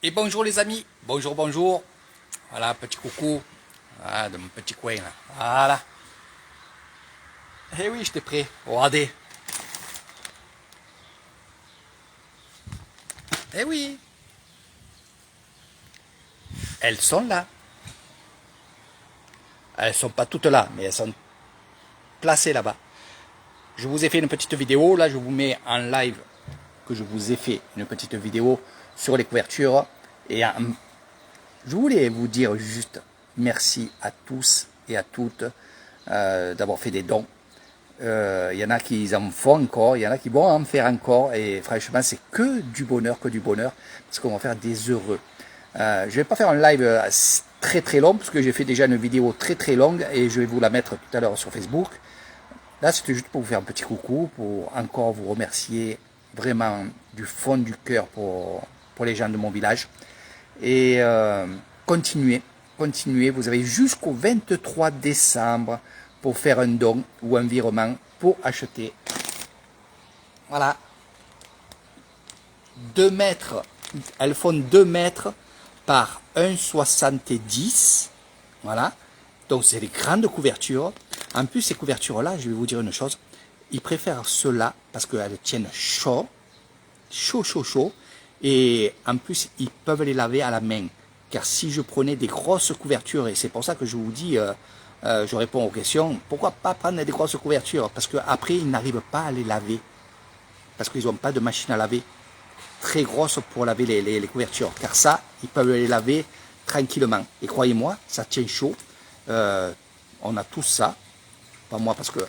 Et bonjour les amis, bonjour, bonjour. Voilà, petit coucou. Voilà, de mon petit coin là. Voilà. Eh oui, j'étais prêt. Regardez. Eh oui. Elles sont là. Elles sont pas toutes là, mais elles sont placées là-bas. Je vous ai fait une petite vidéo. Là, je vous mets en live que je vous ai fait une petite vidéo sur les couvertures. Et je voulais vous dire juste merci à tous et à toutes d'avoir fait des dons. Il y en a qui en font encore, il y en a qui vont en faire encore, et franchement c'est que du bonheur, parce qu'on va faire des heureux. Je vais pas faire un live très très long, parce que j'ai fait déjà une vidéo très très longue, et je vais vous la mettre tout à l'heure sur Facebook. Là c'était juste pour vous faire un petit coucou, pour encore vous remercier vraiment du fond du cœur pour les gens de mon village. Et continuez, vous avez jusqu'au 23 décembre pour faire un don ou un virement pour acheter. Voilà. 2 mètres. Elles font 2 mètres par 1,70. Voilà. Donc c'est des grandes couvertures. En plus, ces couvertures-là, je vais vous dire une chose. Ils préfèrent ceux-là parce qu'elles tiennent chaud. Chaud. Et en plus, ils peuvent les laver à la main. Car si je prenais des grosses couvertures, et c'est pour ça que je vous dis, je réponds aux questions, pourquoi pas prendre des grosses couvertures? Parce qu'après, ils n'arrivent pas à les laver. Parce qu'ils n'ont pas de machine à laver très grosse pour laver les couvertures. Car ça, ils peuvent les laver tranquillement. Et croyez-moi, ça tient chaud. On a tous ça. Pas moi, parce que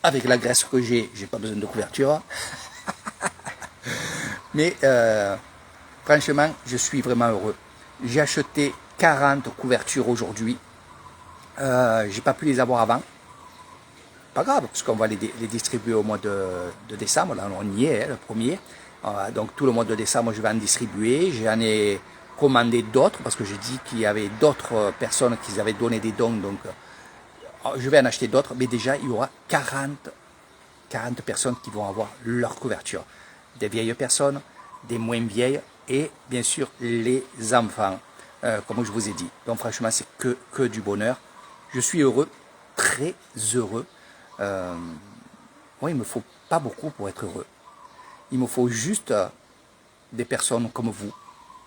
avec la graisse que j'ai pas besoin de couverture. Mais franchement, je suis vraiment heureux. J'ai acheté 40 couvertures aujourd'hui. J'ai pas pu les avoir avant. Pas grave, parce qu'on va les distribuer au mois de décembre. Là, on y est, le premier. Donc tout le mois de décembre, je vais en distribuer. J'en ai commandé d'autres, parce que j'ai dit qu'il y avait d'autres personnes qui avaient donné des dons. Donc je vais en acheter d'autres. Mais déjà, il y aura 40 personnes qui vont avoir leur couverture. Des vieilles personnes, des moins vieilles, et bien sûr les enfants, comme je vous ai dit. Donc franchement, c'est que du bonheur. Je suis heureux, très heureux. Moi, il me faut pas beaucoup pour être heureux. Il me faut juste des personnes comme vous,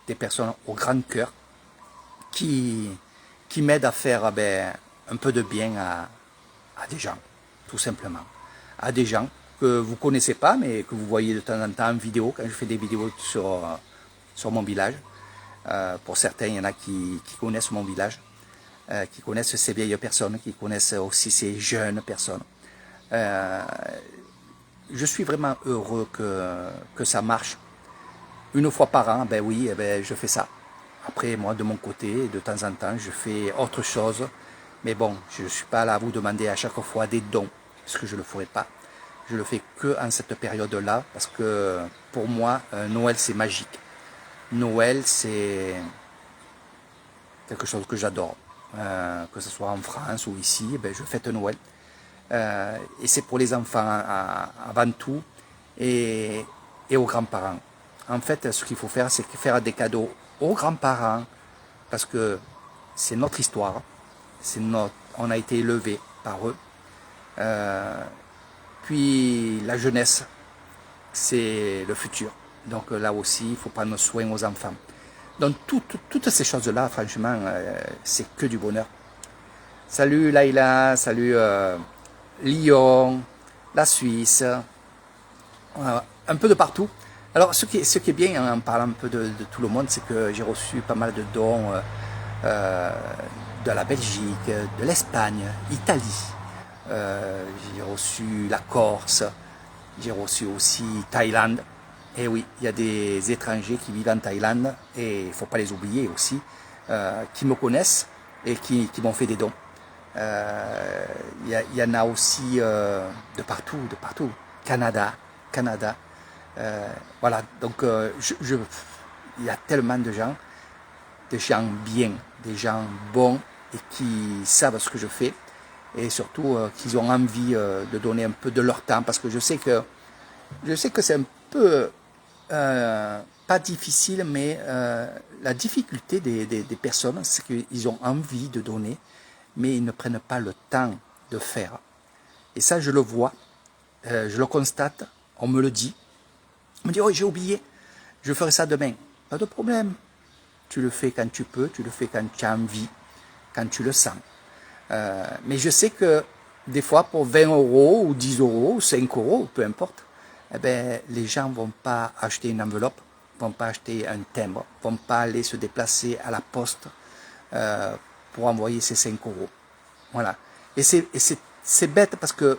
des personnes au grand cœur, qui m'aident à faire un peu de bien à des gens, tout simplement. À des gens que vous ne connaissez pas, mais que vous voyez de temps en temps en vidéo, quand je fais des vidéos sur mon village. Pour certains, il y en a qui connaissent mon village, qui connaissent ces vieilles personnes, qui connaissent aussi ces jeunes personnes. Je suis vraiment heureux que ça marche. Une fois par an, ben oui, je fais ça. Après, moi, de mon côté, de temps en temps, je fais autre chose. Mais bon, je ne suis pas là à vous demander à chaque fois des dons, parce que je ne le ferai pas. Je le fais que en cette période-là, parce que pour moi, Noël, c'est magique. Noël, c'est quelque chose que j'adore. Que ce soit en France ou ici, je fête Noël. Et c'est pour les enfants avant tout, et aux grands-parents. En fait, ce qu'il faut faire, c'est faire des cadeaux aux grands-parents, parce que c'est notre histoire, on a été élevés par eux. Puis la jeunesse, c'est le futur. Donc là aussi, il faut prendre soin aux enfants. Donc toutes ces choses-là, franchement, c'est que du bonheur. Salut Laïla, salut Lyon, la Suisse, un peu de partout. Alors ce qui est bien en parlant un peu de tout le monde, c'est que j'ai reçu pas mal de dons de la Belgique, de l'Espagne, Italie. J'ai reçu la Corse, j'ai reçu aussi Thaïlande. Et oui, il y a des étrangers qui vivent en Thaïlande, et il ne faut pas les oublier aussi, qui me connaissent et qui m'ont fait des dons. Il y en a aussi de partout. Canada. Voilà, donc il y a tellement de gens, des gens bien, des gens bons, et qui savent ce que je fais, et surtout qu'ils ont envie de donner un peu de leur temps, parce que je sais que c'est un peu pas difficile, mais la difficulté des personnes, c'est qu'ils ont envie de donner, mais ils ne prennent pas le temps de faire. Et ça, je le vois, je le constate, on me le dit. On me dit, oh, j'ai oublié, je ferai ça demain. Pas de problème. Tu le fais quand tu peux, tu le fais quand tu as envie, quand tu le sens. Mais je sais que des fois, pour 20 € ou 10 € ou 5 €, peu importe, eh ben, les gens ne vont pas acheter une enveloppe, ne vont pas acheter un timbre, ne vont pas aller se déplacer à la poste pour envoyer ces 5 €. Voilà. Et c'est bête parce que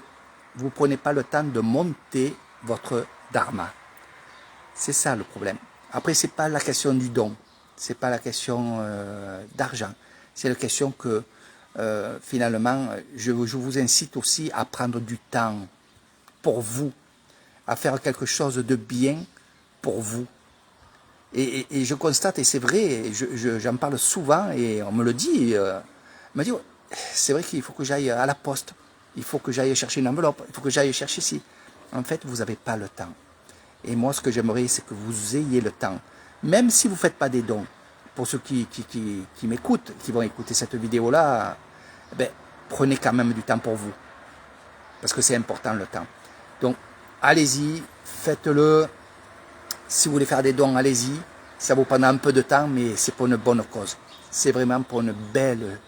vous ne prenez pas le temps de monter votre dharma. C'est ça le problème. Après, ce n'est pas la question du don, ce n'est pas la question d'argent, c'est la question que finalement, je vous incite aussi à prendre du temps pour vous, à faire quelque chose de bien pour vous. Et je constate, et c'est vrai, j'en parle souvent, et on me le dit, on me dit, c'est vrai qu'il faut que j'aille à la poste, il faut que j'aille chercher une enveloppe, il faut que j'aille chercher ci. En fait, vous n'avez pas le temps. Et moi, ce que j'aimerais, c'est que vous ayez le temps. Même si vous ne faites pas des dons, pour ceux qui m'écoutent, qui vont écouter cette vidéo-là, ben, prenez quand même du temps pour vous. Parce que c'est important le temps. Donc, allez-y, faites-le. Si vous voulez faire des dons, allez-y. Ça vous prendra un peu de temps, mais c'est pour une bonne cause. C'est vraiment pour une belle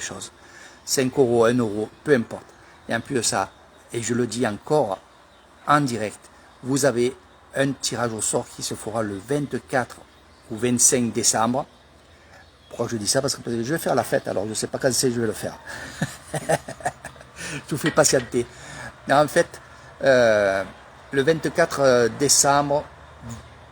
chose. 5 €, 1 €, peu importe. Et en plus de ça, et je le dis encore en direct, vous avez un tirage au sort qui se fera le 24 ou 25 décembre. Pourquoi je dis ça? Parce que je vais faire la fête, alors je ne sais pas quand c'est que je vais le faire. Je vous fais patienter. Mais en fait, le 24 décembre,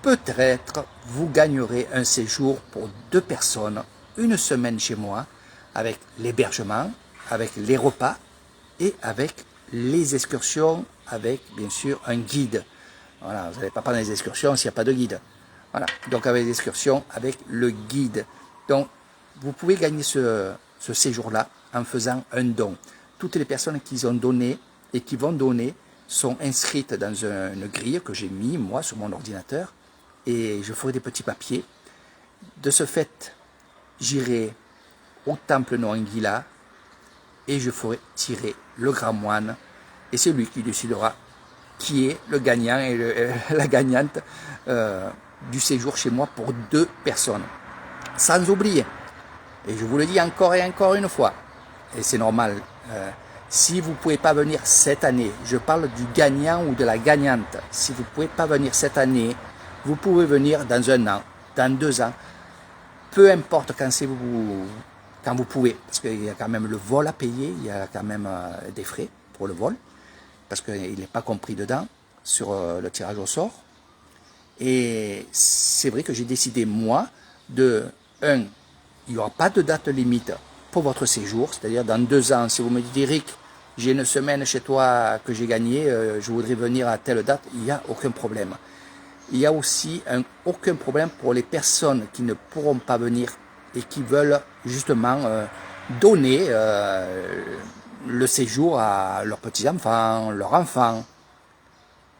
peut-être vous gagnerez un séjour pour 2 personnes, une semaine chez moi, avec l'hébergement, avec les repas et avec les excursions, avec bien sûr un guide. Voilà, vous n'allez pas prendre les excursions s'il n'y a pas de guide. Voilà, donc avec les excursions, avec le guide. Donc, vous pouvez gagner ce séjour-là en faisant un don. Toutes les personnes qui ont donné et qui vont donner sont inscrites dans une grille que j'ai mis, moi, sur mon ordinateur, et je ferai des petits papiers. De ce fait, j'irai au temple Noangila et je ferai tirer le grand moine, et c'est lui qui décidera qui est le gagnant et la gagnante du séjour chez moi pour 2 personnes. Sans oublier, et je vous le dis encore et encore une fois, et c'est normal, si vous ne pouvez pas venir cette année, je parle du gagnant ou de la gagnante, si vous ne pouvez pas venir cette année, vous pouvez venir dans 1 an, dans 2 ans, peu importe quand vous pouvez, parce qu'il y a quand même le vol à payer, il y a quand même des frais pour le vol, parce qu'il n'est pas compris dedans, sur le tirage au sort. Et c'est vrai que j'ai décidé, moi, il n'y aura pas de date limite pour votre séjour, c'est-à-dire dans 2 ans, si vous me dites, Eric, j'ai une semaine chez toi que j'ai gagnée, je voudrais venir à telle date, il n'y a aucun problème. Il y a aussi aucun problème pour les personnes qui ne pourront pas venir et qui veulent justement donner le séjour à leurs petits-enfants, leurs enfants.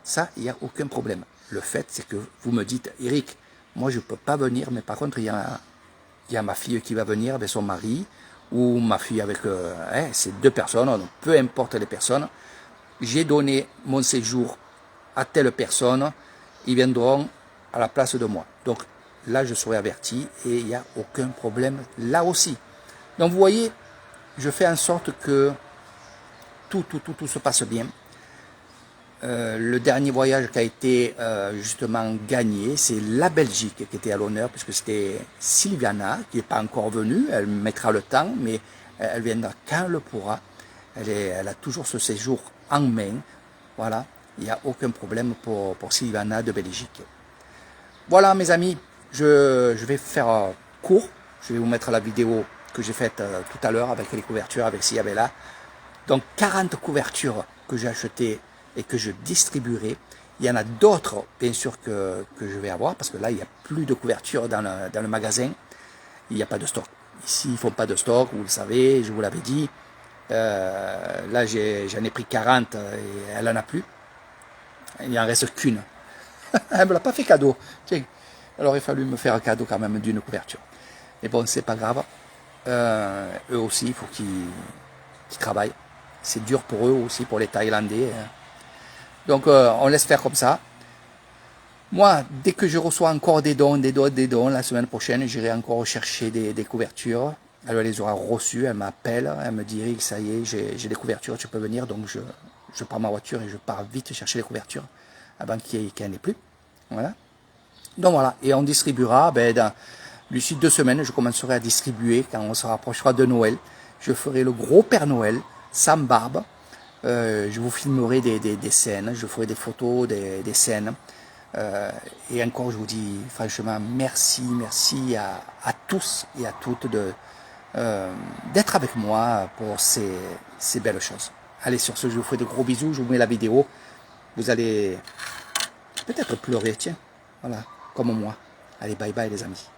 Ça, il n'y a aucun problème. Le fait, c'est que vous me dites, Eric, moi je ne peux pas venir, mais par contre, il y a ma fille qui va venir avec son mari, ou ma fille avec ces 2 personnes, donc peu importe les personnes. J'ai donné mon séjour à telle personne, ils viendront à la place de moi. Donc là, je serai averti et il n'y a aucun problème là aussi. Donc vous voyez, je fais en sorte que tout se passe bien. Le dernier voyage qui a été justement gagné, c'est la Belgique qui était à l'honneur, puisque c'était Sylviana, qui n'est pas encore venue, elle mettra le temps, mais elle viendra quand elle pourra. Elle a toujours ce séjour en main, voilà, il n'y a aucun problème pour Sylviana de Belgique. Voilà mes amis, je vais faire court, je vais vous mettre la vidéo que j'ai faite tout à l'heure avec les couvertures, avec Siabella. Donc 40 couvertures que j'ai achetées et que je distribuerai. Il y en a d'autres, bien sûr, que je vais avoir, parce que là, il n'y a plus de couverture dans le magasin. Il n'y a pas de stock. Ici, ils ne font pas de stock, vous le savez, je vous l'avais dit. Là, j'en ai pris 40 et elle n'en a plus. Il n'y en reste qu'une. Elle ne me l'a pas fait cadeau. Tiens, Alors il a fallu me faire un cadeau quand même d'une couverture. Mais bon, c'est pas grave. Eux aussi, il faut qu'ils travaillent. C'est dur pour eux aussi, pour les Thaïlandais. Hein. Donc on laisse faire comme ça. Moi, dès que je reçois encore des dons, la semaine prochaine, j'irai encore chercher des couvertures. Elle les aura reçues, elle m'appelle, elle me dit, ça y est, j'ai des couvertures, tu peux venir. Donc je prends ma voiture et je pars vite chercher les couvertures avant qu'il n'y en ait plus. Voilà. Donc voilà, et on distribuera, d'ici 2 semaines, je commencerai à distribuer quand on se rapprochera de Noël. Je ferai le gros Père Noël, sans barbe. Je vous filmerai des scènes, je ferai des photos, des scènes. Et encore, je vous dis franchement, merci à tous et à toutes d'être avec moi pour ces belles choses. Allez, sur ce, je vous fais de gros bisous, je vous mets la vidéo. Vous allez peut-être pleurer, tiens, voilà, comme moi. Allez, bye bye les amis.